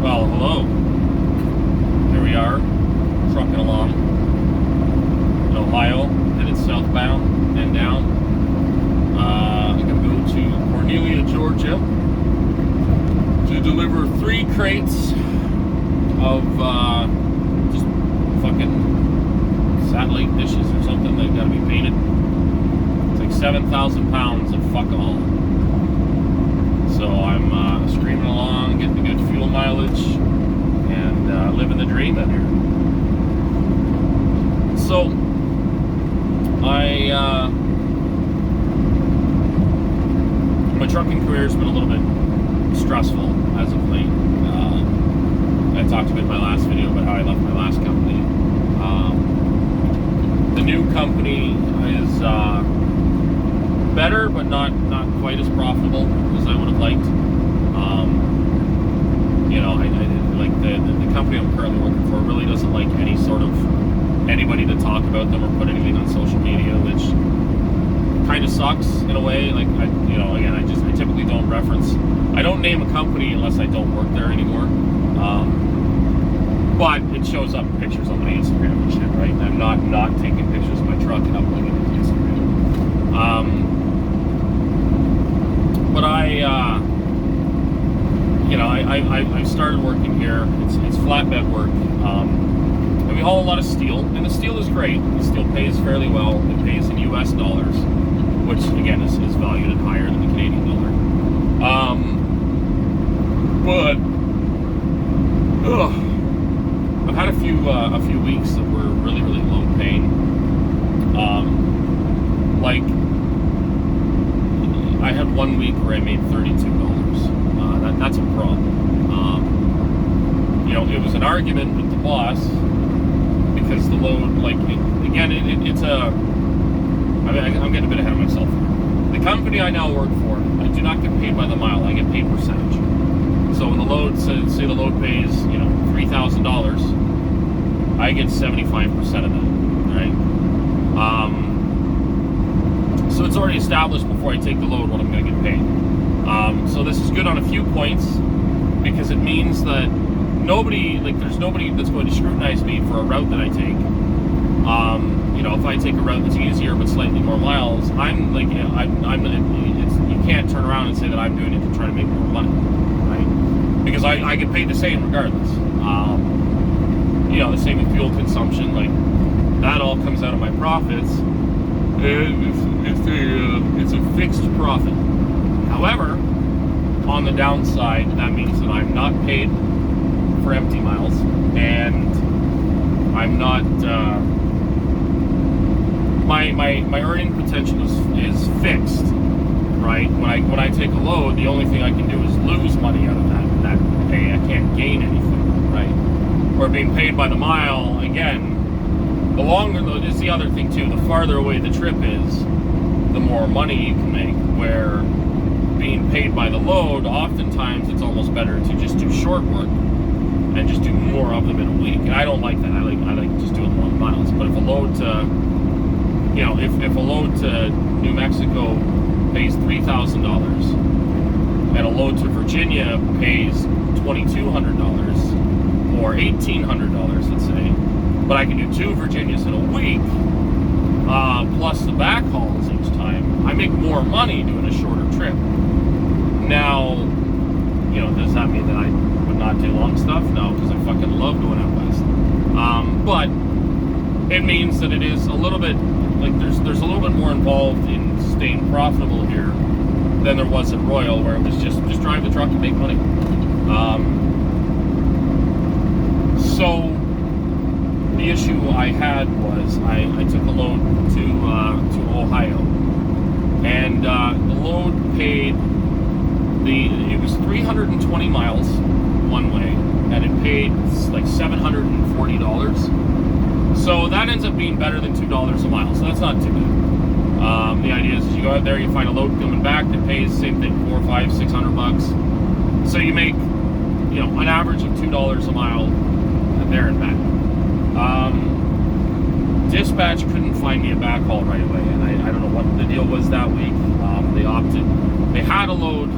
Well, hello. Here we are, trucking along in Ohio, headed southbound and down. I'm going to go to Cornelia, Georgia to deliver 3 crates of just fucking satellite dishes or something that got to be painted. It's like 7,000 pounds of fuck all. So I'm screaming along, getting the good fuel mileage, and living the dream out here. So, my trucking career has been a little bit stressful as of late. I talked about in my last video about how I left my last company. The new company is better, but not quite as profitable as I would have liked. I like the company I'm currently working for really doesn't like any sort of anybody to talk about them or put anything on social media, which kind of sucks in a way. Like I typically don't reference. I don't name a company unless I don't work there anymore. But it shows up in pictures on my Instagram and shit, right? I'm not taking pictures of my truck and uploading it to Instagram. But I started working here. It's flatbed work. And we haul a lot of steel, and the steel is great. The steel pays fairly well. It pays in US dollars, which again is valued at higher than the Canadian dollar. I've had a few weeks that were really low paying. I had 1 week where I made $32. That's a problem. It was an argument with the boss because the load, I'm getting a bit ahead of myself. The company I now work for, I do not get paid by the mile. I get paid percentage. So when the load say the load pays, $3,000, I get 75% of that, right? So it's already established before I take the load what I'm going to get paid. So this is good on a few points because it means that there's nobody that's going to scrutinize me for a route that I take. If I take a route that's easier but slightly more miles, you can't turn around and say that I'm doing it to try to make more money, right? Because I get paid the same regardless. The same with fuel consumption, that all comes out of my profits. It's a fixed profit. However, on the downside, that means that I'm not paid for empty miles, and I'm not. My earning potential is fixed, right? When I take a load, the only thing I can do is lose money out of that pay. I can't gain anything, right? Or being paid by the mile, again, the longer is the other thing too. The farther away the trip is, the more money you can make. Where being paid by the load, oftentimes it's almost better to just do short work and just do more of them in a week. And I don't like that. I like just doing long miles. But if a load to if a load to New Mexico pays $3,000 and a load to Virginia pays $2,200 or $1,800, let's say, but I can do 2 Virginias in a week, plus the back hauls each time, I make more money doing a shorter trip. Now, does that mean that I would not do long stuff? No, because I fucking love going out west. But it means that it is a little bit, there's a little bit more involved in staying profitable here than there was at Royal, where it was just drive the truck and make money. So the issue I had was I took a load to Ohio, and the load paid it was 320 miles one way, and it paid like $740. So that ends up being better than $2 a mile. So that's not too bad. The idea is you go out there, you find a load coming back that pays same thing, $400, $500, $600. So you make an average of $2 a mile there and back. Dispatch couldn't find me a backhaul right away, and I don't know what the deal was that week. They had a load,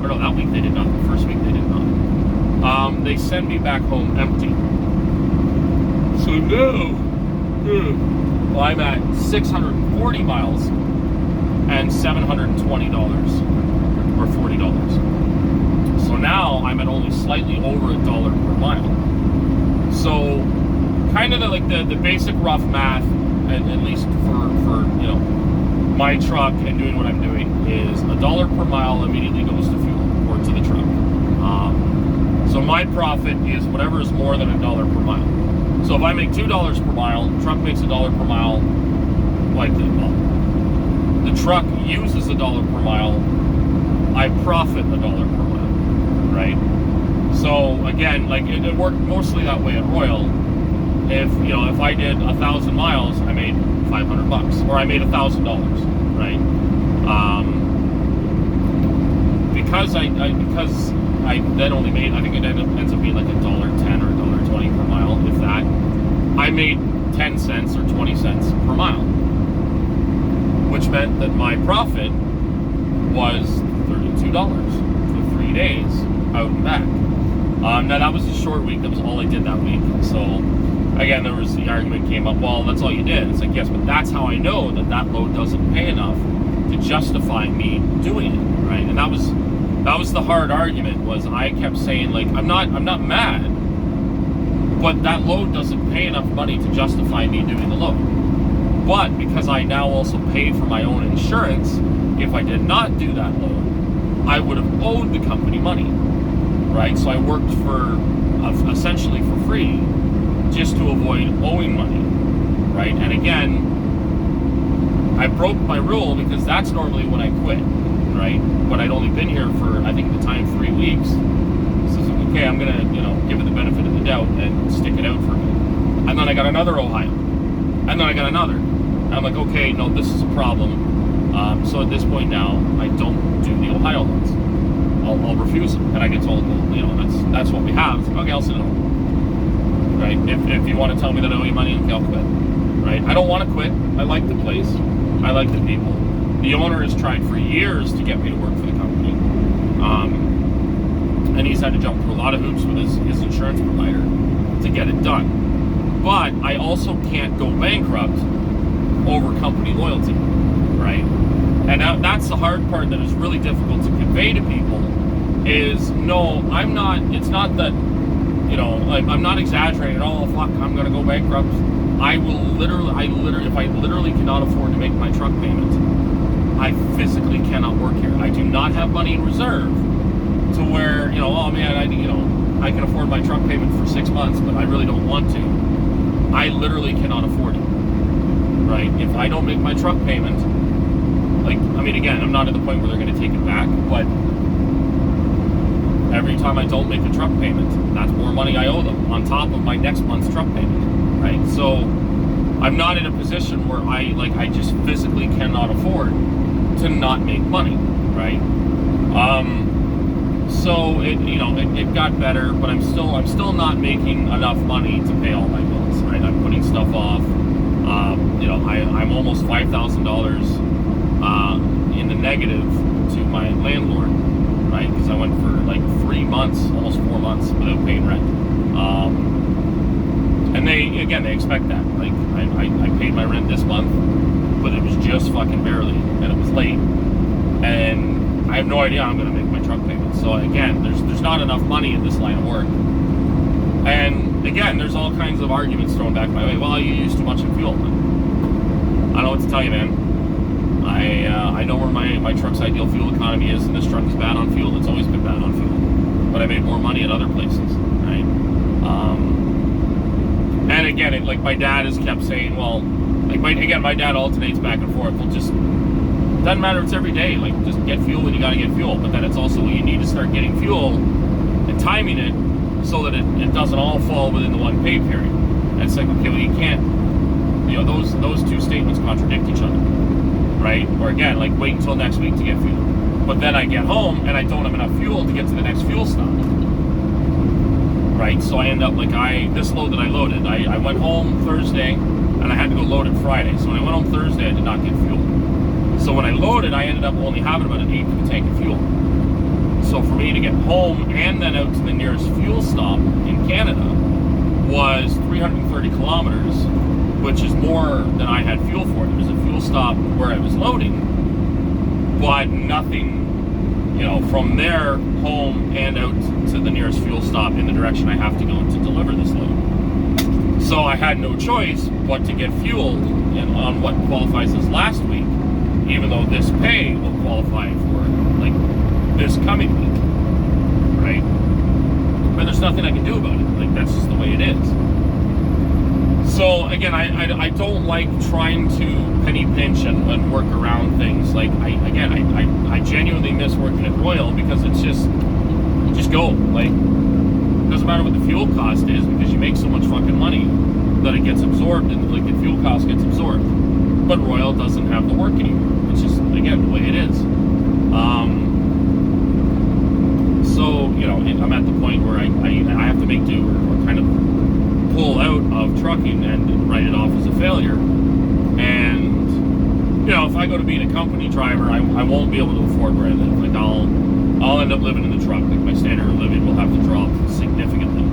or no, that week they did not. The first week they did not. they send me back home empty. So now, well, I'm at 640 miles and $720 or $40. So now I'm at only slightly over $1 per mile. So kind of the basic rough math, at least for you know, my truck and doing what I'm doing, is $1 per mile immediately goes to fuel or to the truck. So my profit is whatever is more than $1 per mile. So if I make $2 per mile, the truck makes $1 per mile, like the truck uses $1 per mile, I profit $1 per mile, right? So again, like it worked mostly that way at Royal. If I did 1,000 miles, I made $500, or I made $1,000, right? Because I then only made, I think it ends up being like $1.10 or $1.20 per mile, if that. I made 10 cents or 20 cents per mile, which meant that my profit was $32 for 3 days out and back. Now that was a short week. That was all I did that week. So again, there was the argument came up, well, that's all you did. It's like, yes, but that's how I know that load doesn't pay enough to justify me doing it, right? And that was the hard argument. Was I kept saying, like, I'm not mad, but that load doesn't pay enough money to justify me doing the load. But because I now also pay for my own insurance, if I did not do that load, I would have owed the company money, right? So I worked for essentially for free, just to avoid owing money, right? And again, I broke my rule because that's normally when I quit, right? But I'd only been here for, I think at the time, 3 weeks. So okay, I'm gonna, give it the benefit of the doubt and stick it out for a bit. And then I got another Ohio, and then I got another. And I'm like, okay, no, this is a problem. So at this point now, I don't do the Ohio ones. I'll refuse them, and I get told, well, that's what we have. It's like, okay, I'll send it over. Right? If you want to tell me that I owe you money, I'll quit. Right? I don't want to quit. I like the place. I like the people. The owner has tried for years to get me to work for the company. And he's had to jump through a lot of hoops with his insurance provider to get it done. But I also can't go bankrupt over company loyalty. Right? And that's the hard part that is really difficult to convey to people is, no, I'm not, it's not that, I'm not exaggerating. Oh, fuck, I'm going to go bankrupt. I literally, if I literally cannot afford to make my truck payment, I physically cannot work here. I do not have money in reserve to where, oh man, I can afford my truck payment for 6 months, but I really don't want to. I literally cannot afford it, right? If I don't make my truck payment, again, I'm not at the point where they're going to take it back, but every time I don't make a truck payment, that's more money I owe them on top of my next month's truck payment, right? So I'm not in a position where I just physically cannot afford to not make money, right? So it got better, but I'm still not making enough money to pay all my bills, right? I'm putting stuff off. I'm almost $5,000 in the negative to my landlord, right? Because I went for like 3 months, almost 4 months without paying rent. And they expect that. Like I paid my rent this month, but it was just fucking barely, and it was late. And I have no idea how I'm going to make my truck payment. So again, there's not enough money in this line of work. And again, there's all kinds of arguments thrown back my way. Well, you use too much in fuel. I don't know what to tell you, man. I know where my truck's ideal fuel economy is, and this truck is bad on fuel. It's always been bad on fuel. But I made more money at other places, right? And again, my dad has kept saying, well, my dad alternates back and forth. Well, just doesn't matter if it's every day. Just get fuel when you got to get fuel. But then it's also when you need to start getting fuel and timing it so that it doesn't all fall within the one pay period. And it's like, okay, well, you can't, those two statements contradict each other, right? Or again, wait until next week to get fuel. But then I get home and I don't have enough fuel to get to the next fuel stop, right? So I end up this load that I loaded, I went home Thursday and I had to go load it Friday. So when I went home Thursday, I did not get fuel. So when I loaded, I ended up only having about an eighth of a tank of fuel. So for me to get home and then out to the nearest fuel stop in Canada was 330 kilometers, which is more than I had fuel for. There was a fuel stop where I was loading, but nothing, you know, from there home and out to the nearest fuel stop in the direction I have to go to deliver this load. So I had no choice but to get fuel on what qualifies as last week, even though this pay will qualify for like this coming week, right? But there's nothing I can do about it. Like, that's just the way it is. So again, I don't like trying to penny pinch and work around things. Like, I genuinely miss working at Royal because it's just go. Like, it doesn't matter what the fuel cost is because you make so much fucking money that it gets absorbed and like the fuel cost gets absorbed. But Royal doesn't have the work anymore. It's just, again, the way it is. So, you know, I'm at the point where I have to make do or kind of pull out of trucking and write it off as a failure. And, you know, if I go to being a company driver, I won't be able to afford where I live. Like, I'll end up living in the truck. Like, my standard of living will have to drop significantly.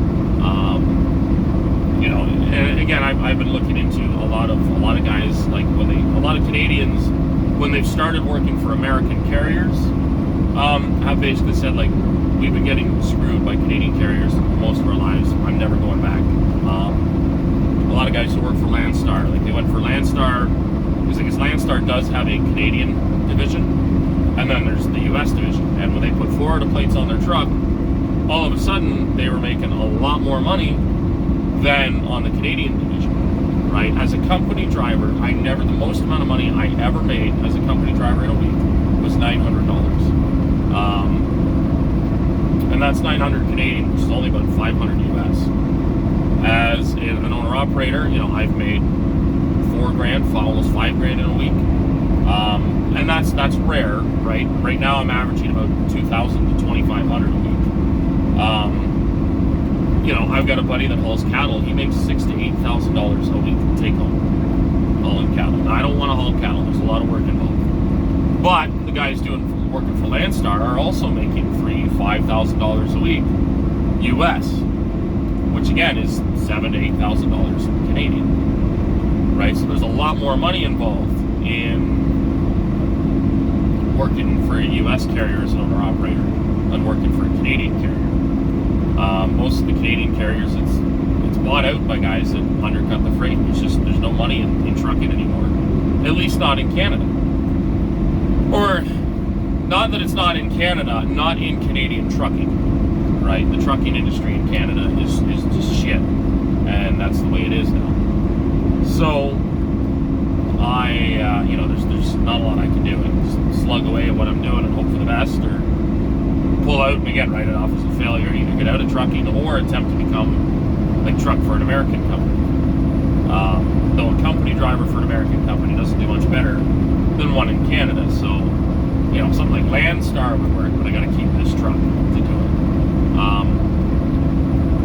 You know, and again, I've been looking into a lot of guys, like a lot of Canadians, when they've started working for American carriers, have basically said, like, we've been getting screwed by Canadian carriers most of our lives. I'm never going back. A lot of guys who work for Landstar, like, they went for Landstar because I guess Landstar does have a Canadian division, and then there's the U.S. division. And when they put Florida plates on their truck, all of a sudden they were making a lot more money than on the Canadian division, right? As a company driver, the most amount of money I ever made as a company driver in a week was $900. And that's 900 Canadian, which is only about 500 US. As an owner-operator, you know, I've made $4,000, almost $5,000 in a week. And that's rare, right? Right now I'm averaging about $2,000 to $2,500 a week. You know, I've got a buddy that hauls cattle. He makes $6,000 to $8,000 a week take home hauling cattle. Now, I don't want to haul cattle. There's a lot of work involved. But the guys working for Landstar are also making $3,000 to $5,000 a week US, which again is $7,000 to $8,000 Canadian, right? So there's a lot more money involved in working for a US carrier as an owner operator than working for a Canadian carrier. Most of the Canadian carriers, it's bought out by guys that undercut the freight. There's no money in trucking anymore, at least not in Canada. Or, not that it's not in Canada, not in Canadian trucking, right? The trucking industry in Canada is just shit, and that's the way it is now. So, you know, there's not a lot I can do. I can just slug away at what I'm doing and hope for the best, or pull out and again write it off as a failure, either get out of trucking or attempt to become like truck for an American company. Though a company driver for an American company doesn't do much better than one in Canada. So, you know, something like Landstar would work, but I got to keep this truck to do it.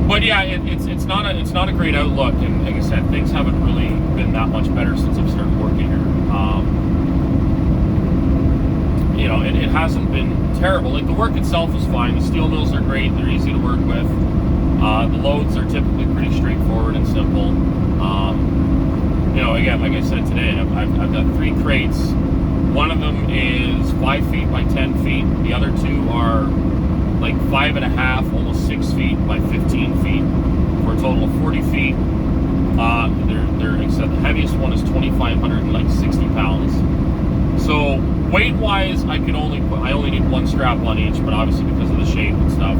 But yeah, it's not a great outlook, and like I said, things haven't really been that much better since I've started working here. You know, it hasn't been terrible. Like, the work itself is fine. The steel mills are great. They're easy to work with. The loads are typically pretty straightforward and simple. You know, again, like I said today, I've got 3 crates. One of them is 5 feet by 10 feet. The other 2 are like 5.5, almost 6 feet by 15 feet, for a total of 40 feet. They're like I said, the heaviest one is 2,560 pounds. So weight-wise, I only need 1 strap on each, but obviously because of the shape and stuff,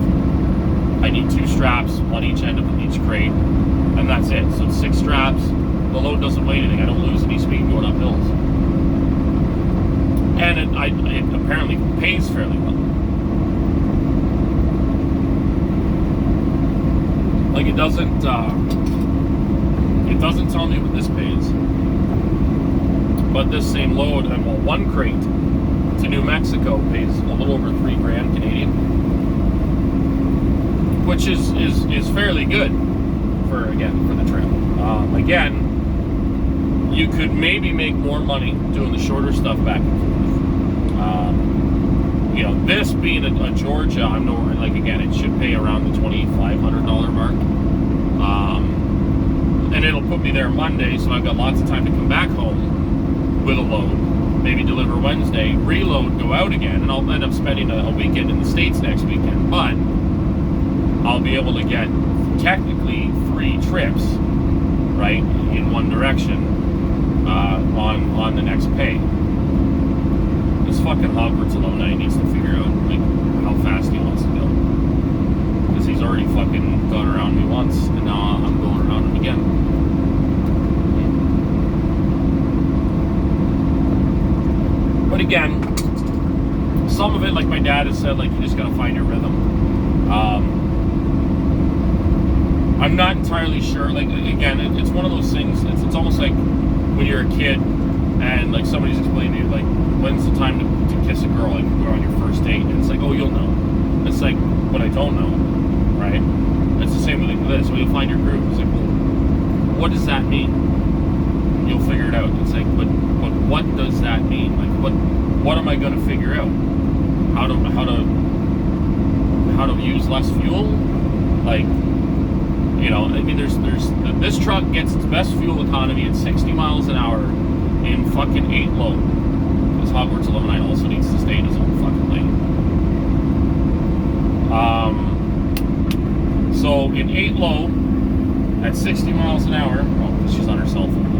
I need 2 straps on each end of each crate, and that's it. So it's 6 straps. The load doesn't weigh anything. I don't lose any speed going up hills, and it apparently pays fairly well. Like, it doesn't tell me what this pays, but this same load, and well, 1 crate to New Mexico pays a little over $3,000 Canadian, which is fairly good for the trail. Again, you could maybe make more money doing the shorter stuff back and forth. you know, this being a Georgia, I'm no, like, again, it should pay around the $2,500 mark. And it'll put me there Monday, so I've got lots of time to come back home with a load, maybe deliver Wednesday, reload, go out again, and I'll end up spending a weekend in the States next weekend. But I'll be able to get technically 3 trips, right, in one direction on the next pay. This fucking Hogwarts alumni needs to figure out like how fast he wants to go, because he's already fucking gone around me once, and now I'm going around him again. But again, some of it, like my dad has said, like you just gotta find your rhythm. I'm not entirely sure. Like again, it's one of those things. It's almost like when you're a kid and like somebody's explaining to you like when's the time to kiss a girl, like go on your first date, and it's like, oh, you'll know. It's like, but I don't know, right? It's the same with this. Well, you'll find your groove. It's like, well, what does that mean? You'll figure it out. It's like, but what does that mean? Like, what am I going to figure out? How to use less fuel? Like, you know, I mean, this truck gets its best fuel economy at 60 miles an hour in fucking 8 low. This Hogwarts alumni also needs to stay in his own fucking lane. So in 8 low at 60 miles an hour, oh, she's on her cell phone,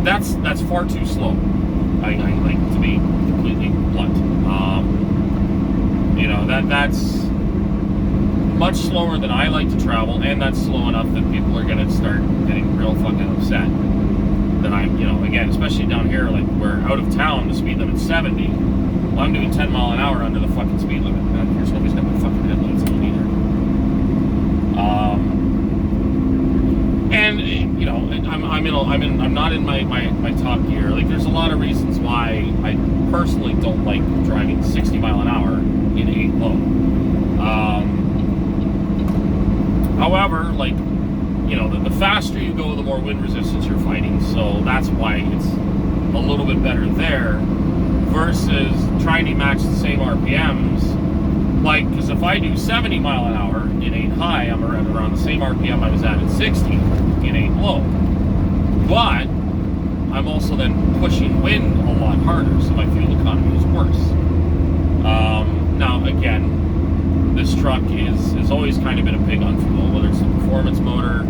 that's fine. That's far too slow. I like to be completely blunt. You know, that's much slower than I like to travel, and that's slow enough that people are gonna start getting real fucking upset. That I'm, you know, again, especially down here, like we're out of town, the speed limit's 70. Well, I'm doing 10 mile an hour under the fucking speed limit. God, here's nobody's got my fucking headlights on either. And you know, I'm not in my top gear. Like, there's a lot of reasons why I personally don't like driving 60 mile an hour in 8 low. However, like, you know, the faster you go, the more wind resistance you're fighting. So that's why it's a little bit better there versus trying to match the same RPMs. Like, because if I do 70 mile an hour in 8 high, I'm around the same RPM I was at 60 in 8 low. But I'm also then pushing wind a lot harder, so my fuel economy is worse. Now, again, this truck is always kind of been a pig on fuel, whether it's the performance motor,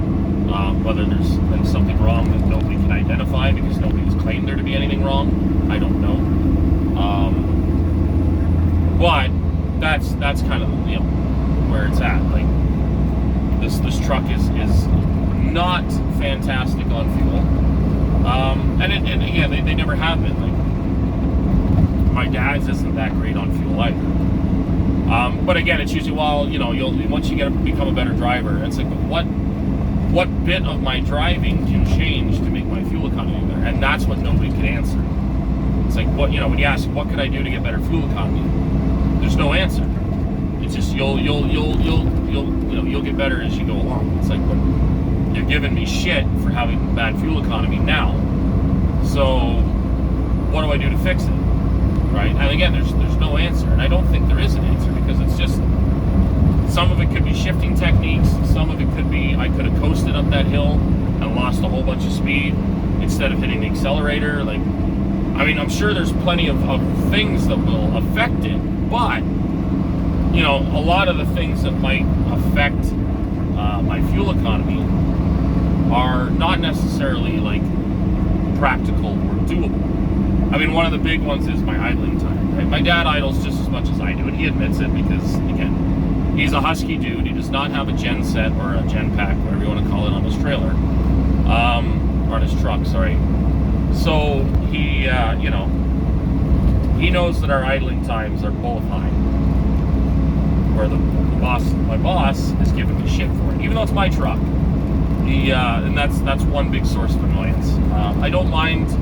whether there's been something wrong that nobody can identify because nobody's claimed there to be anything wrong. I don't know. But that's kind of, you know, where it's at. Like, this truck is not fantastic on fuel. And again, they never have been. Like, my dad's isn't that great on fuel either. But again, it's usually, well, you know, once you become a better driver, it's like, what bit of my driving can change to make my fuel economy better? And that's what nobody can answer. It's like, what, you know, when you ask, what could I do to get better fuel economy? There's no answer. It's just you'll get better as you go along. It's like, well, you're giving me shit for having bad fuel economy now. So what do I do to fix it? Right? And again, there's no answer, and I don't think there is an answer, because it's just, some of it could be shifting techniques, some of it could be I could have coasted up that hill and lost a whole bunch of speed instead of hitting the accelerator. Like, I mean, I'm sure there's plenty of things that will affect it, but you know, a lot of the things that might affect my fuel economy are not necessarily like practical or doable. I mean, one of the big ones is my idling time. Right? My dad idles just as much as I do, and he admits it because, again, he's a husky dude. He does not have a gen set or a gen pack, whatever you want to call it, on his trailer, or on his truck. Sorry. So he, you know, he knows that our idling times are both high. Where my boss is giving me shit for it, even though it's my truck. And that's one big source of annoyance. I don't mind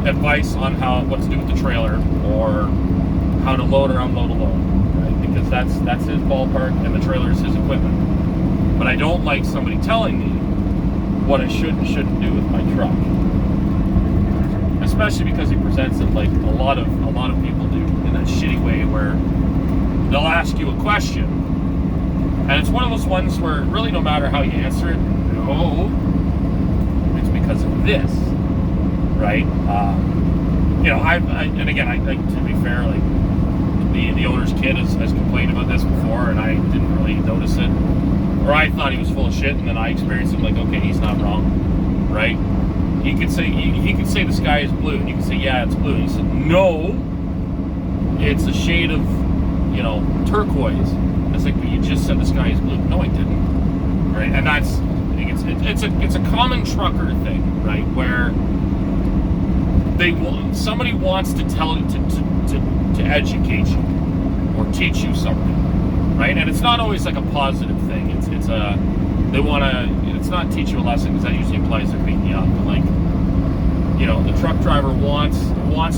advice on what to do with the trailer or how to load or unload a load, right? Because that's his ballpark and the trailer is his equipment. But I don't like somebody telling me what I should and shouldn't do with my truck. especially because he presents it like a lot of people do, in that shitty way where they'll ask you a question, and it's one of those ones where really no matter how you answer it, no, it's because of this, right? You know, and again, to be fair, like the owner's kid has complained about this before, and I didn't really notice it, or I thought he was full of shit, and then I experienced it like, okay, he's not wrong, right? He could say the sky is blue, and you could say, yeah, it's blue. And he said, no, it's a shade of, you know, turquoise. It's like, but you just said the sky is blue. No, I didn't, right? And that's, I think it's a common trucker thing, right? Where somebody wants to tell you to educate you or teach you something, right? And it's not always like a positive thing. It's not teach you a lesson, because that usually implies they're beating you up. But like, you know, the truck driver wants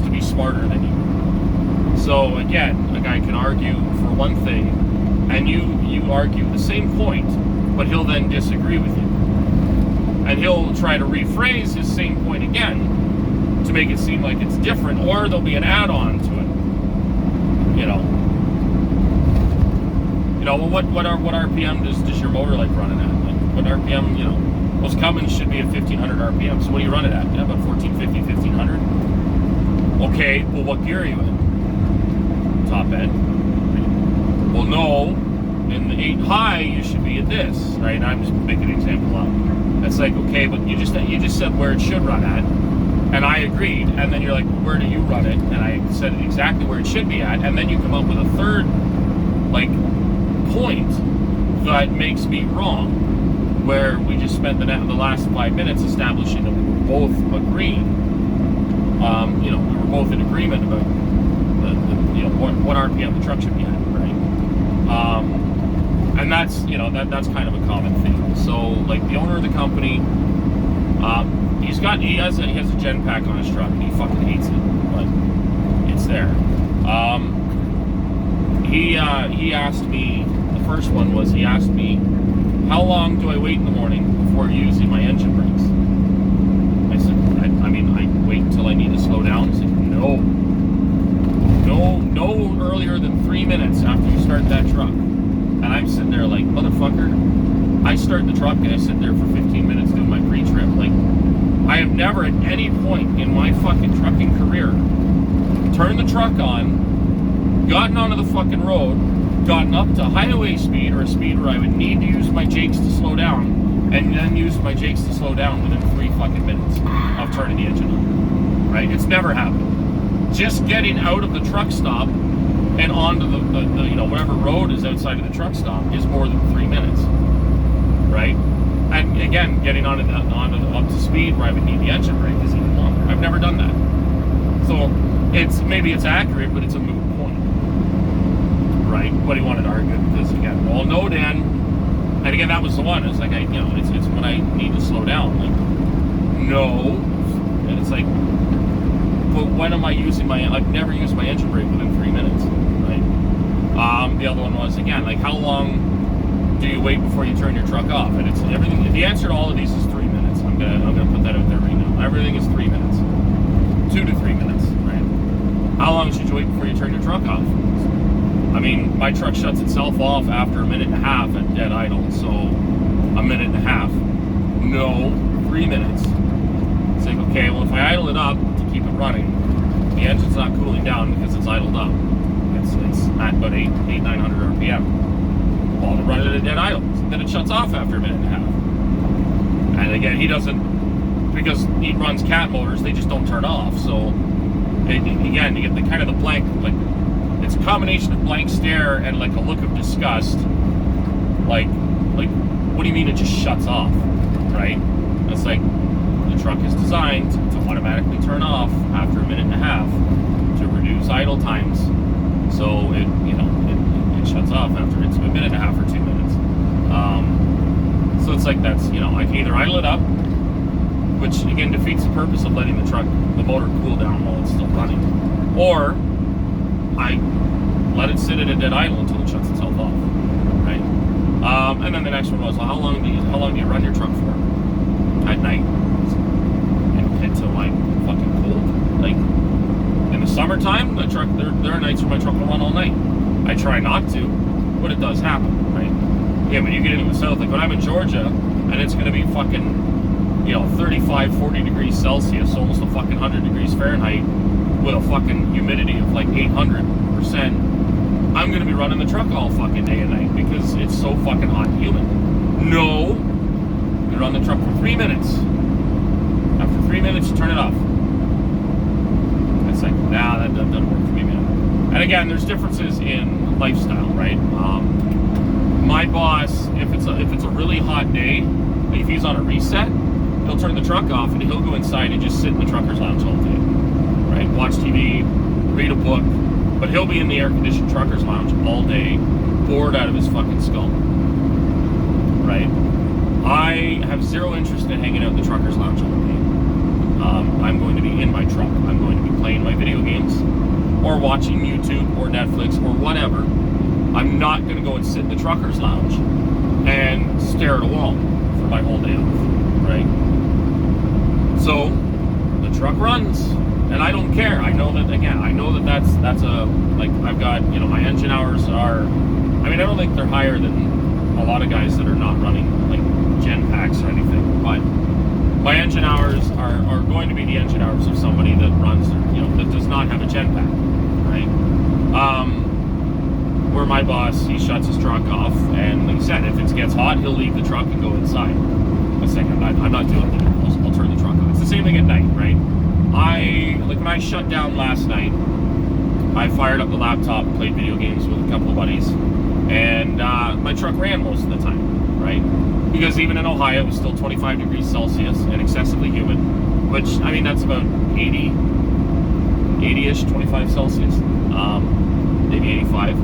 to be smarter than you. So again, a guy can argue for one thing, and you argue the same point, but he'll then disagree with you, and he'll try to rephrase his same point again to make it seem like it's different, or there'll be an add-on to it. You know, well, what RPM does your motor like running at? Like, what RPM, you know, most Cummins should be at 1500 RPM. So what do you run it at? Yeah, about 1450, 1500. Okay, well, what gear are you in? Top end. Well, no, in the 8 high, you should be at this, right? And I'm just making an example up. It's like, okay, but you just said where it should run at, and I agreed. And then you're like, well, where do you run it? And I said exactly where it should be at. And then you come up with a third, like, point that makes me wrong, where we just spent the last 5 minutes establishing that we were both agreeing. You know, we were both in agreement about what RPM the truck should be at, right? And that's, you know, that's kind of a common thing. So like the owner of the company, he has a gen pack on his truck, and he fucking hates it, but it's there. He asked me, the first one was, he asked me, how long do I wait in the morning before using my engine brakes? I said, I wait until I need to slow down. He said, no earlier than 3 minutes after you start that truck. And I'm sitting there like, motherfucker, I start the truck and I sit there for 15 minutes doing my pre-trip. Like, I have never at any point in my fucking trucking career turned the truck on, gotten onto the fucking road, gotten up to highway speed, or a speed where I would need to use my jakes to slow down, and then use my jakes to slow down within 3 fucking minutes of turning the engine on. Right? It's never happened. Just getting out of the truck stop and onto the you know, whatever road is outside of the truck stop is more than 3 minutes. Right? And again, getting on up to speed where I would need the engine brake is even longer. I've never done that. So maybe it's accurate, but it's a moot point. Right? What he wanted to argue, because again, well, no, Dan, and again, that was the one. It's like, it's when I need to slow down. Like, no, and it's like, but when am I using I've never used my engine brake within 3 minutes, right? The other one was, again, like, how long do you wait before you turn your truck off? And it's everything. The answer to all of these is 3 minutes. I'm gonna put that out there right now. Everything is 3 minutes, 2 to 3 minutes, right? How long should you wait before you turn your truck off? I mean, my truck shuts itself off after 1.5 minutes at dead idle, so 1.5 minutes. No, 3 minutes. It's like, okay, well, if I idle it up to keep it running, the engine's not cooling down because it's idled up. It's at about 900 RPM. Well, to run it at dead idle, then it shuts off after 1.5 minutes. And again, he doesn't, because he runs cat motors, they just don't turn off. So, again, you get the kind of the blank, like, it's a combination of blank stare and like a look of disgust. Like, what do you mean it just shuts off, right? It's like, the truck is designed to automatically turn off after 1.5 minutes to reduce idle times. So it shuts off after it's 1.5 minutes or 2 minutes. So it's like, that's, I can either idle it up, which again defeats the purpose of letting the motor cool down while it's still running, or I let it sit at a dead idle until it shuts itself off, right? And then the next one was, well, how long do you run your truck for at night until like fucking cold? Like, in the summertime, there are nights where my truck will run all night. I try not to, but it does happen, right? Yeah, when you get into the south, like when I'm in Georgia, and it's going to be fucking, 35, 40 degrees Celsius, almost a fucking 100 degrees Fahrenheit, with a fucking humidity of like 800%, I'm going to be running the truck all fucking day and night because it's so fucking hot and humid. No, you run the truck for 3 minutes. After 3 minutes, you turn it off. It's like, nah, that doesn't work for me, man. And again, there's differences in lifestyle, right? My boss, if it's a really hot day, if he's on a reset, he'll turn the truck off and he'll go inside and just sit in the trucker's lounge all day, right? Watch TV, read a book, but he'll be in the air-conditioned trucker's lounge all day, bored out of his fucking skull, right? I have zero interest in hanging out in the trucker's lounge all day. I'm going to be in my truck. I'm going to be playing my video games or watching YouTube or Netflix or whatever. I'm not going to go and sit in the trucker's lounge and stare at a wall for my whole day off, right? So the truck runs and I don't care. I know that that's a, like, I've got, my engine hours are, I don't think they're higher than a lot of guys that are not running like gen packs or anything, but my engine hours are going to be the engine hours of somebody that runs, that does not have a gen pack, right? Where my boss, he shuts his truck off, and like I said, if it gets hot, he'll leave the truck and go inside. I'm saying I'm not doing that. I'll turn the truck on. It's the same thing at night, right? When I shut down last night, I fired up the laptop, played video games with a couple of buddies, and my truck ran most of the time, right? Because even in Ohio, it was still 25 degrees Celsius and excessively humid, which, that's about 80-ish, 25 Celsius, maybe 85,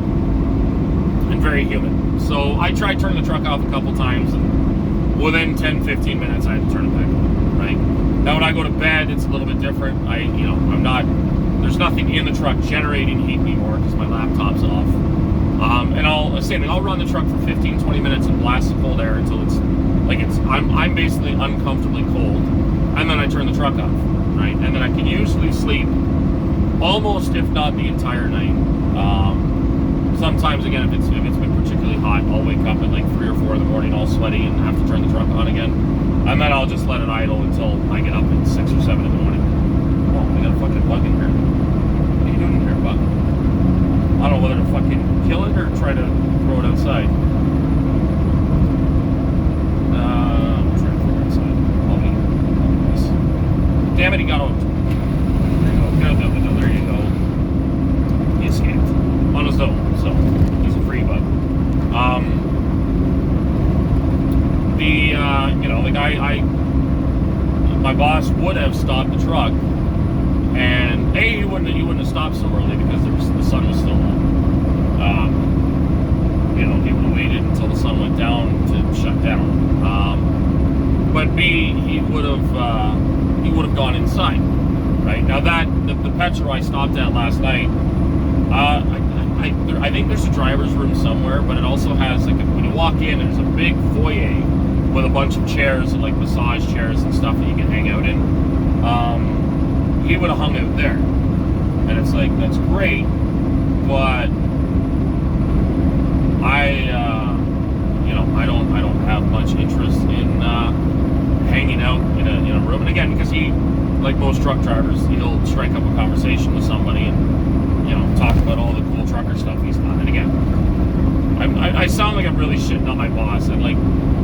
and very humid. So I tried turning the truck off a couple times, and within 10-15 minutes, I had to turn it back on, right? Now, when I go to bed, it's a little bit different. There's nothing in the truck generating heat anymore because my laptop's off. And I'll run the truck for 15-20 minutes and blast the cold air until I'm basically uncomfortably cold, and then I turn the truck off, right? And then I can usually sleep almost, if not the entire night. Sometimes, again, if it's been particularly hot, I'll wake up at like 3 or 4 in the morning, all sweaty, and have to turn the truck on again, and then I'll just let it idle until I get up at 6 or 7 in the morning. Oh, I got a fucking bug in here. What are you doing in here, bug? I don't know whether to fucking kill it or try to throw it outside. I'm trying to throw it outside. Damn it, he got out. There you go. Get out the window. There you go. He escaped. On his own, so he's a free bug. My boss would have stopped the truck, and he wouldn't have stopped so early because the sun was still on. He would have waited until the sun went down to shut down. But B, he would have gone inside, right? Now the Petro I stopped at last night, I think there's a driver's room somewhere, but it also has when you walk in, there's a big foyer with a bunch of chairs, like massage chairs and stuff that you can hang out in. He would have hung out there, and it's like, that's great, but I don't have much interest in hanging out in a room. And again, because he, like most truck drivers, he'll strike up a conversation with somebody and talk about all the cool trucker stuff he's done. And again, I sound like I'm really shitting on my boss, and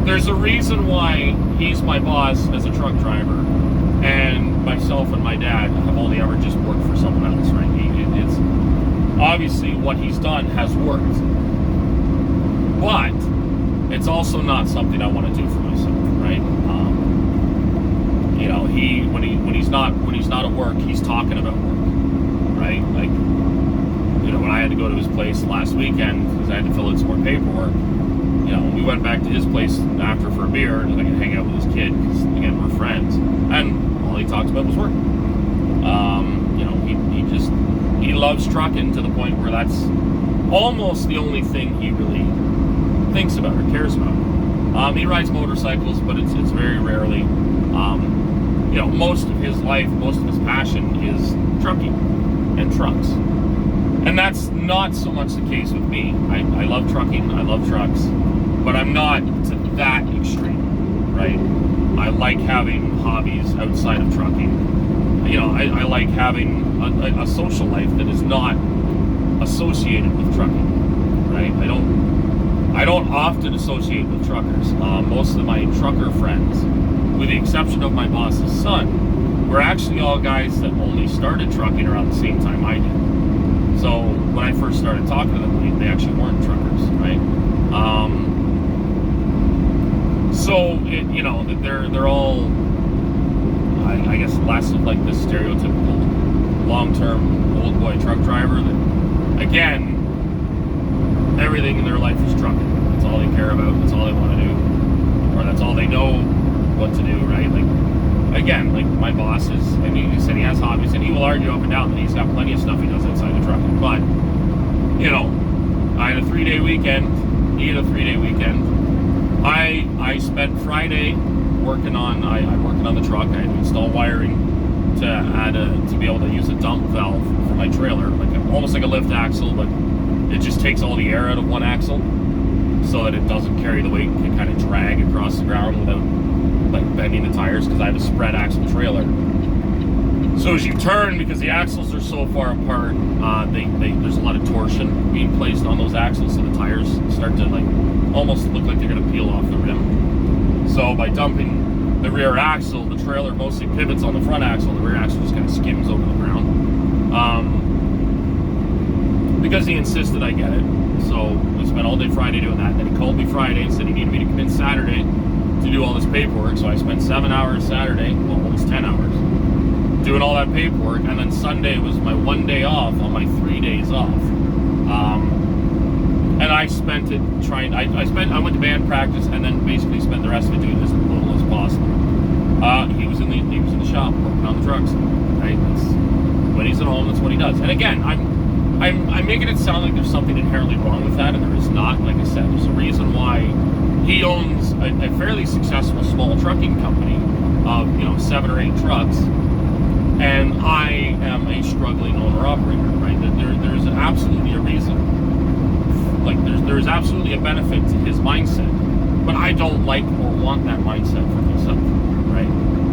there's a reason why he's my boss as a truck driver, and myself and my dad have only ever just worked for someone else, right? It's obviously what he's done has worked, but it's also not something I want to do for myself, right? When he's not at work, he's talking about work, right? When I had to go to his place last weekend because I had to fill out some more paperwork, we went back to his place after for a beer and I could hang out with his kid because, again, we're friends, and all he talked about was work. He loves trucking to the point where that's almost the only thing he really thinks about or cares about. He rides motorcycles, but it's very rarely. most of his life, most of his passion is trucking and trucks. And that's not so much the case with me. I love trucking, I love trucks, but I'm not to that extreme, right? I like having hobbies outside of trucking. I like having a social life that is not associated with trucking, right? I don't often associate with truckers. Most of my trucker friends, with the exception of my boss's son, were actually all guys that only started trucking around the same time I did. So when I first started talking to them, they actually weren't truckers, right? They're all, I guess, less of like this stereotypical long-term old boy truck driver that, again, everything in their life is trucking. That's all they care about. That's all they want to do, or that's all they know what to do, right? Like, again, like my boss is, and he said he has hobbies, and he will argue up and down that he's got plenty of stuff he does outside of trucking. But I had a 3-day weekend. He had a 3-day weekend. I spent Friday working on the truck. I had to install wiring to be able to use a dump valve for my trailer, like almost like a lift axle, but it just takes all the air out of one axle so that it doesn't carry the weight and can kind of drag across the ground without like bending the tires, because I have a spread axle trailer. So as you turn, because the axles are so far apart, there's a lot of torsion being placed on those axles, so the tires start to like almost look like they're going to peel off the rim. So by dumping the rear axle, the trailer mostly pivots on the front axle, the rear axle just kind of skims over the ground. Because he insisted I get it, so I spent all day Friday doing that. Then he called me Friday and said he needed me to come in Saturday to do all this paperwork. So I spent 7 hours Saturday, well, almost 10 hours, doing all that paperwork. And then Sunday was my 1 day off on my 3 days off. And I spent it trying. I went to band practice and then basically spent the rest of it doing as little as possible. He was in the shop working on the trucks. Right? When he's at home, that's what he does. And again, I'm making it sound like there's something inherently wrong with that, and there is not. Like I said, there's a reason why he owns a fairly successful small trucking company of 7 or 8 trucks, and I am a struggling owner-operator, right? There's absolutely a reason. Like there's absolutely a benefit to his mindset, but I don't like or want that mindset for myself, right?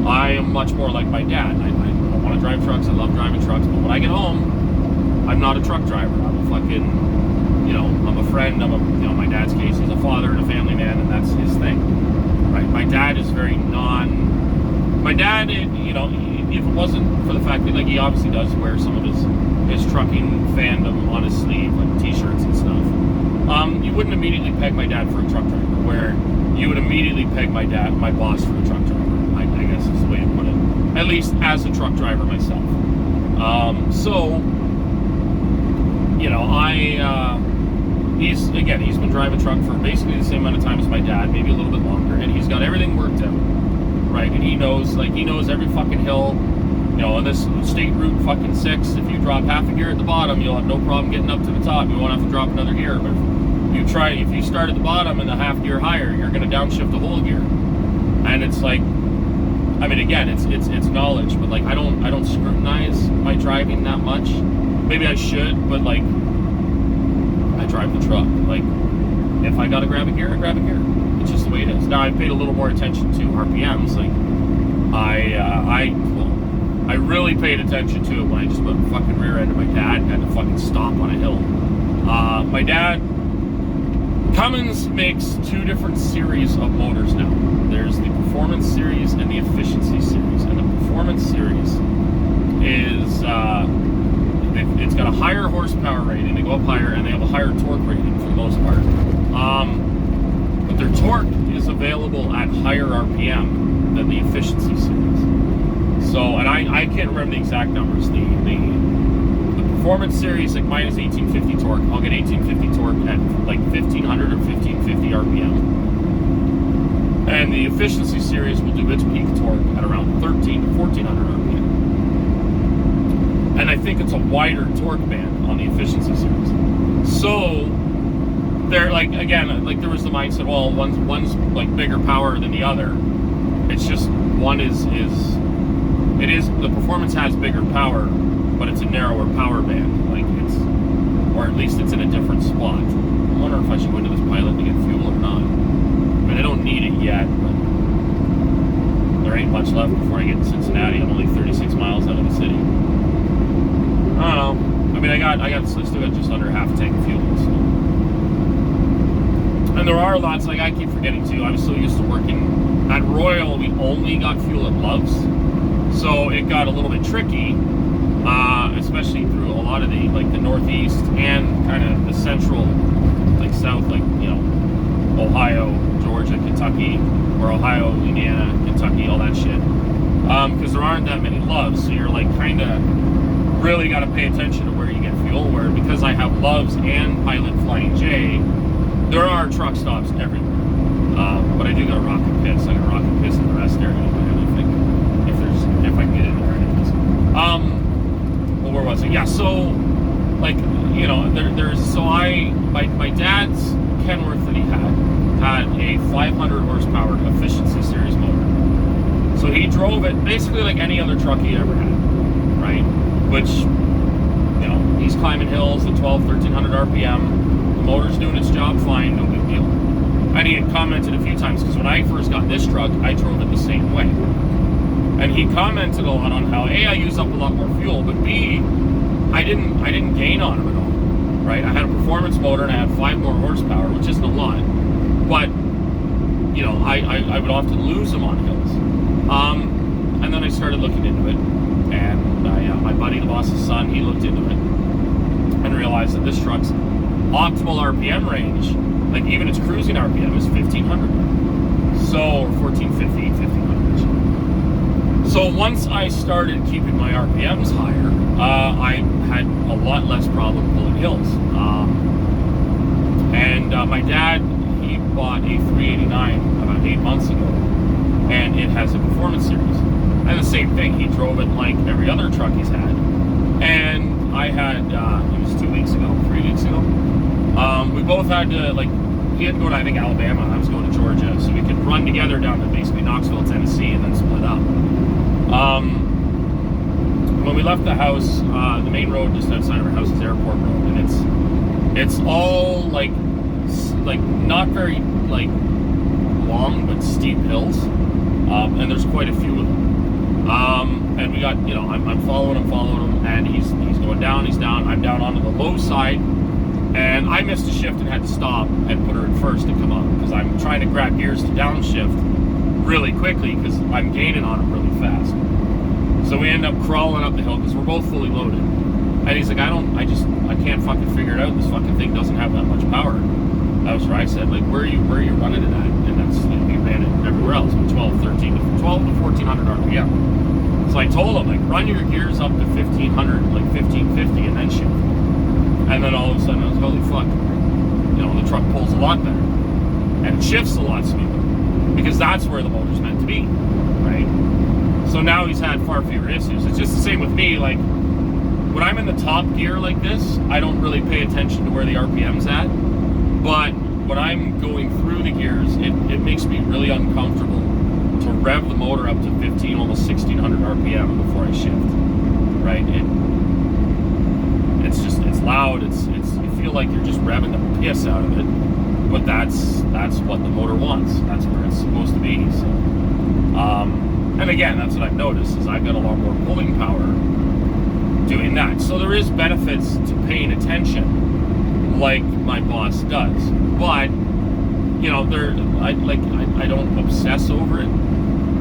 I am much more like my dad. I want to drive trucks. I love driving trucks, but when I get home, I'm not a truck driver. I'm a fucking, I'm a friend. I'm a, my dad's case, he's a father and a family man, and that's his thing, right? My dad is very my dad, if it wasn't for the fact that, like, he obviously does wear some of his trucking fandom on his sleeve, like t-shirts and stuff, you wouldn't immediately peg my dad for a truck driver, where you would immediately peg my boss for a truck driver, I guess is the way to put it, at least as a truck driver myself. He's been driving truck for basically the same amount of time as my dad, maybe a little bit longer, and he's got everything worked out, right? And he knows every fucking hill, on this state route fucking 6, if you drop half a gear at the bottom, you'll have no problem getting up to the top. You won't have to drop another gear. But if you start at the bottom and a half gear higher, you're going to downshift a whole gear. And it's like, again, it's knowledge, but like I don't scrutinize my driving that much. Maybe I should, but like I drive the truck. Like if I gotta grab a gear, I grab a gear. It's just the way it is. Now I paid a little more attention to RPMs. Like I really paid attention to it when I just put the fucking rear end of my dad and had to fucking stop on a hill. My dad, Cummins makes 2 different series of motors now. There's the Performance Series and the Efficiency Series. And the Performance Series is, it's got a higher horsepower rating, they go up higher, and they have a higher torque rating for the most part. But their torque is available at higher RPM than the Efficiency Series. So, and I can't remember the exact numbers. The Performance Series, like mine is 1850 torque. I'll get 1850 torque at like 1500 or 1550 RPM. And the Efficiency Series will do its peak torque at around 13 to 1400 RPM. And I think it's a wider torque band on the Efficiency Series. So, they're like, again, like there was the mindset, well, one's like bigger power than the other. It's just one is it is, the Performance has bigger power, but it's a narrower power band. Like it's, or at least it's in a different spot. I wonder if I should go into this Pilot to get fuel or not. I mean, I don't need it yet, but there ain't much left before I get to Cincinnati. I'm only 36 miles out of the city. I don't know. I mean, I still got just under half a tank of fuel. So. And there are lots, like I keep forgetting too. I'm so used to working at Royal. We only got fuel at Love's, so it got a little bit tricky, especially through a lot of the Northeast and kind of the central, like South, like Ohio, Georgia, Kentucky, or Ohio, Indiana, Kentucky, all that shit. Because there aren't that many Loves, so you're like kind of really got to pay attention to where you get fuel. Where because I have Loves and Pilot Flying J, there are truck stops everywhere. But I do got a Rocket Piss. I got a Rocket Piss in the rest area. I think if I can get in there, anyways. Well, where was it? Yeah. So, like there's my dad's Kenworth that he had a 500 horsepower efficiency series motor. So he drove it basically like any other truck he ever had, right? Which, he's climbing hills at 1,1300 RPM. The motor's doing its job fine, no big deal. And he had commented a few times, because when I first got this truck, I drove it the same way. And he commented a lot on how A, I use up a lot more fuel, but B, I didn't gain on him at all, right? I had a performance motor and I had 5 more horsepower, which isn't a lot, but I would often lose them on hills. And then I started looking into it, and my buddy, the boss's son, he looked into it and realized that this truck's optimal RPM range, like even its cruising RPM, is 1,500. So, or 1,450, 1,500. So once I started keeping my RPMs higher, I had a lot less problem pulling hills. And my dad, he bought a 389 about 8 months ago, and it has a performance series. And the same thing, he drove it like every other truck he's had. And I had, it was 3 weeks ago. We both had to, he had to go to, I think, Alabama, and I was going to Georgia, so we could run together down to basically Knoxville, Tennessee, and then split up. When we left the house, the main road just outside of our house is Airport Road, and it's all like not very long but steep hills, and there's quite a few of them. And we got, I'm following him, and he's going down, he's down, I'm down onto the low side, and I missed a shift and had to stop and put her in first to come up, because I'm trying to grab gears to downshift really quickly, because I'm gaining on him really fast. So we end up crawling up the hill, because we're both fully loaded, and he's like, I can't fucking figure it out, this fucking thing doesn't have that much power. That was where I said, where are you running it at? And that's, he ran it everywhere else, with 12 to 1400 RPM. So I told him, run your gears up to 1500, 1550, and then shift. And then all of a sudden I was, holy fuck, the truck pulls a lot better. And it shifts a lot smoother. Because that's where the motor's meant to be, right? So now he's had far fewer issues. It's just the same with me, when I'm in the top gear like this, I don't really pay attention to where the RPM's at. But when I'm going through the gears, it makes me really uncomfortable to rev the motor up to 15, almost 1600 RPM before I shift, right? It's loud, you feel like you're just revving the piss out of it, but that's what the motor wants. That's where it's supposed to be. So, and again, that's what I've noticed, is I've got a lot more pulling power doing that. So there is benefits to paying attention, like my boss does. But I don't obsess over it.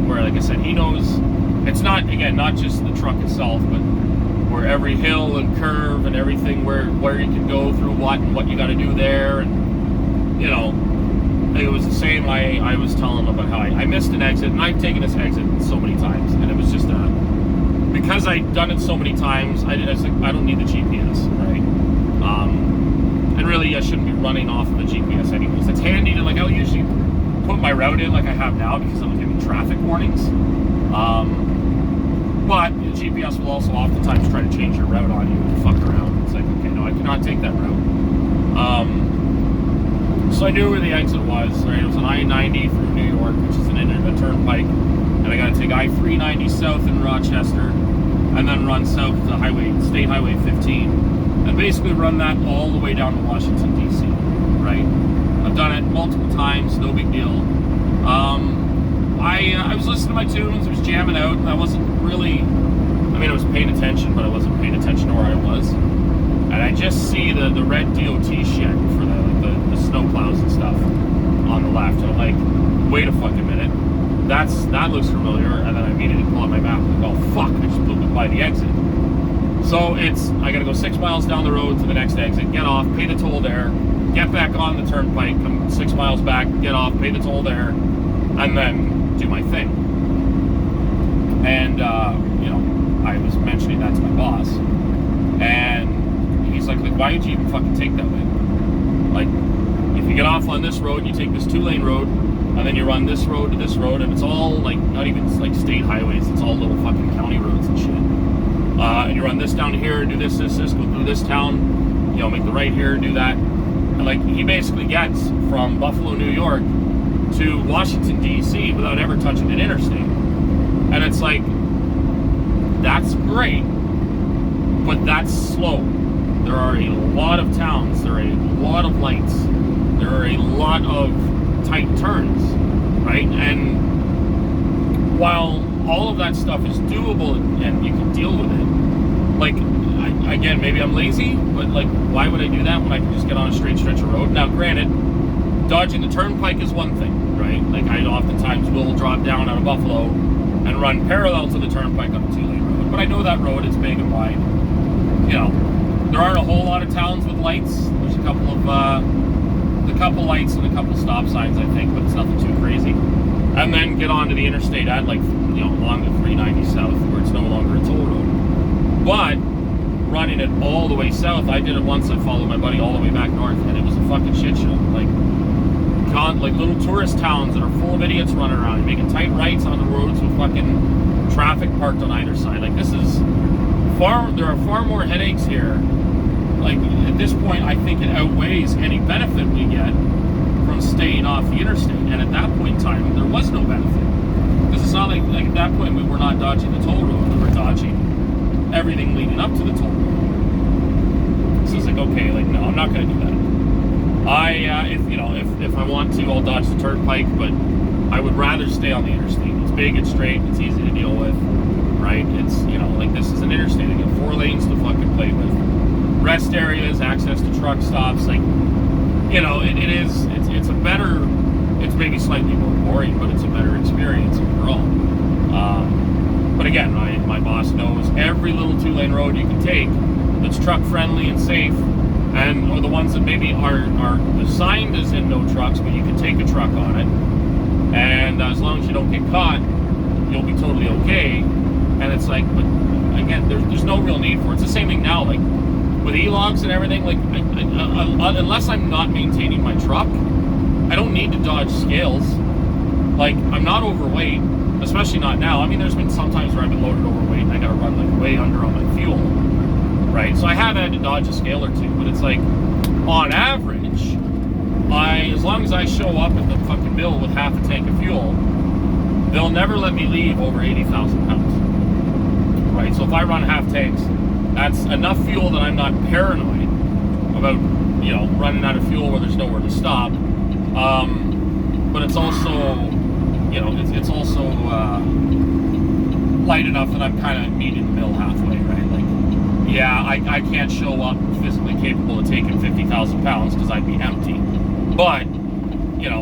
Where, like I said, he knows it's not just the truck itself, but where every hill and curve and everything, where you can go through what and what you got to do there, and it was the same. I was telling him about how I missed an exit, and I've taken this exit so many times, and it was just because I'd done it so many times. I was like, I don't need the GPS, right? And really, I shouldn't be running off of the GPS anyways. It's handy to I'll usually put my route in like I have now, because it'll give me traffic warnings. But the GPS will also oftentimes try to change your route on you and fuck around. It's like, okay, no, I cannot take that route. So I knew where the exit was, right? It was an I-90 through New York, which is a turnpike, and I got to take I-390 south in Rochester, and then run south to State Highway 15, and basically run that all the way down to Washington, D.C., right? I've done it multiple times, no big deal. I was listening to my tunes, I was jamming out, and I wasn't really, I was paying attention, but I wasn't paying attention to where I was. And I just see the red DOT shed for the snow plows and stuff on the left. And I'm like, wait a fucking minute. That looks familiar. And then I immediately pull up my map and go, oh fuck, I just blew by the exit. So I gotta go 6 miles down the road to the next exit, get off, pay the toll there, get back on the turnpike, come 6 miles back, get off, pay the toll there, and then do my thing. And, I was mentioning that to my boss, and he's like, why would you even fucking take that way? Like, if you get off on this road, you take this 2-lane road, and then you run this road to this road, and it's all, like, not even, like, state highways, it's all little fucking county roads and shit. And you run this down here, do this, go through this town, make the right here, do that. And, like, he basically gets from Buffalo, New York to Washington, D.C. without ever touching an interstate. And it's like, that's great, but that's slow. There are a lot of towns, there are a lot of lights, there are a lot of tight turns, right? And while all of that stuff is doable and you can deal with it, like, again, maybe I'm lazy, but like, why would I do that when I can just get on a straight stretch of road? Now, granted, dodging the turnpike is one thing, right? Like, I oftentimes will drop down out of Buffalo and run parallel to the turnpike on a 2-lane road, but I know that road, it's big and wide. There aren't a whole lot of towns with lights. There's a couple lights and a couple stop signs, I think, but it's nothing too crazy. And then get onto the interstate at, like, along the 390 south, where it's no longer a toll road. But running it all the way south, I did it once. I followed my buddy all the way back north, and it was a fucking shit show. Like little tourist towns that are full of idiots running around, making tight rights on the roads with fucking traffic parked on either side. Like, there are far more headaches here. Like, at this point, I think it outweighs any benefit we get from staying off the interstate. And at that point in time, there was no benefit. Because it's not like at that point, we were not dodging the toll road. We were dodging everything leading up to the toll road. So it's like, okay, like, no, I'm not going to do that. If I want to, I'll dodge the turnpike, but I would rather stay on the interstate. It's big, it's straight, it's easy to deal with, right? It's, like, this is an interstate. I get 4 lanes to fucking play with. Rest areas, access to truck stops, like, it's a better, it's maybe slightly more boring, but it's a better experience overall. But again, my boss knows every little 2-lane road you can take that's truck friendly and safe, or the ones that maybe are designed as in no trucks, but you can take a truck on it, and as long as you don't get caught, you'll be totally okay. And it's like, but again, there's no real need for it. It's the same thing now, like with e-logs and everything. Like, unless I'm not maintaining my truck, I don't need to dodge scales. Like, I'm not overweight, especially not now. There's been some times where I've been loaded overweight and I gotta run like way under on my fuel, right? So I have had to dodge a scale or two, but it's like, on average, as long as I show up at the fucking mill with half a tank of fuel, they'll never let me leave over 80,000 pounds, right? So if I run half tanks, that's enough fuel that I'm not paranoid about, running out of fuel where there's nowhere to stop. But it's also, it's also light enough that I'm kind of meeting the mill halfway, right? Like, yeah, I can't show up physically capable of taking 50,000 pounds because I'd be empty. But,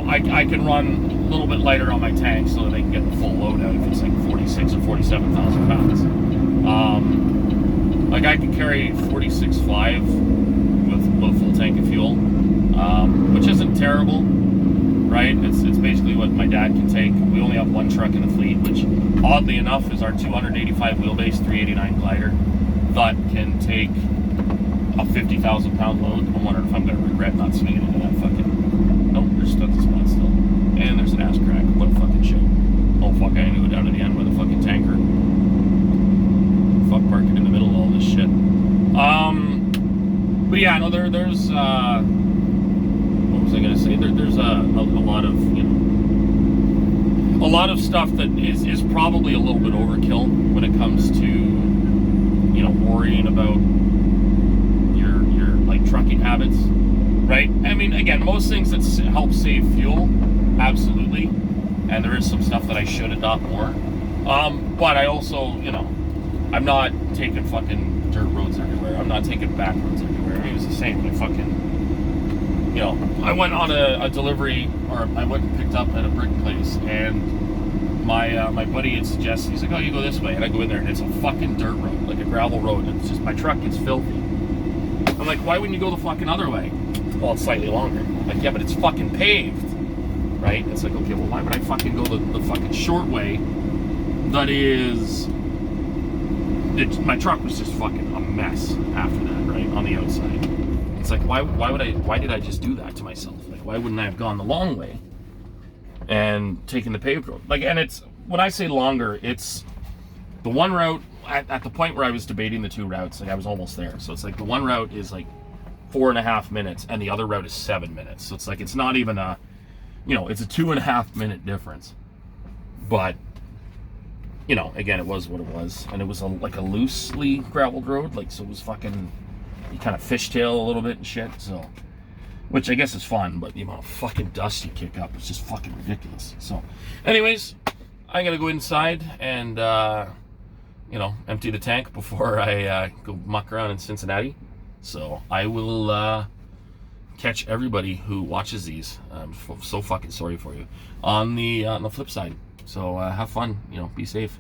I can run a little bit lighter on my tank so that they can get the full load out if it's like 46 or 47,000 pounds. Like, I can carry 46.5 with a full tank of fuel, which isn't terrible, right? It's basically what my dad can take. We only have one truck in the fleet, which oddly enough is our 285 wheelbase 389 glider that can take a 50,000 pound load. I'm wondering if I'm going to regret not swinging into that fucking... Nope, there's stuck the spot still. And there's an ass crack. What a fucking show. Oh fuck, I need to go down to the end with a fucking tanker. Fuck parking in the middle of all this shit. But yeah, no, there's what was I gonna say? There's a lot of, a a lot of stuff that is probably a little bit overkill when it comes to, you know, worrying about your like trucking habits, right? I mean, again, most things that help save fuel, absolutely, and there is some stuff that I should adopt more. But I also, you know, I'm not taking fucking dirt roads everywhere. I'm not taking back roads everywhere. It was the same. I fucking, you know, I went on a delivery, or I went and picked up at a brick place, and my buddy had suggested, he's like, oh, you go this way, and I go in there, and it's a fucking dirt road, like a gravel road, and it's just, my truck gets filthy. I'm like, why wouldn't you go the fucking other way? Well, it's slightly longer. I'm like, yeah, but it's fucking paved, right? It's like, okay, well, why would I fucking go the fucking short way that is... my truck was just fucking a mess after that, right, on the outside. It's like, why did I just do that to myself? Like, why wouldn't I have gone the long way and taken the paved road? Like, and it's, when I say longer, it's the one route, at the point where I was debating the two routes, like I was almost there. So it's like the one route is like 4.5 minutes and the other route is 7 minutes. So it's like, it's not even a, you know, it's a 2.5 minute difference. But, you know, again, it was what it was. And it was like a loosely graveled road. Like, so it was fucking, you kind of fishtail a little bit and shit. So, which I guess is fun, but the amount of fucking dust you kick up is just fucking ridiculous. So, anyways, I gotta go inside and, you know, empty the tank before I go muck around in Cincinnati. So I will catch everybody who watches these. I'm so fucking sorry for you on the flip side. So have fun, you know, be safe.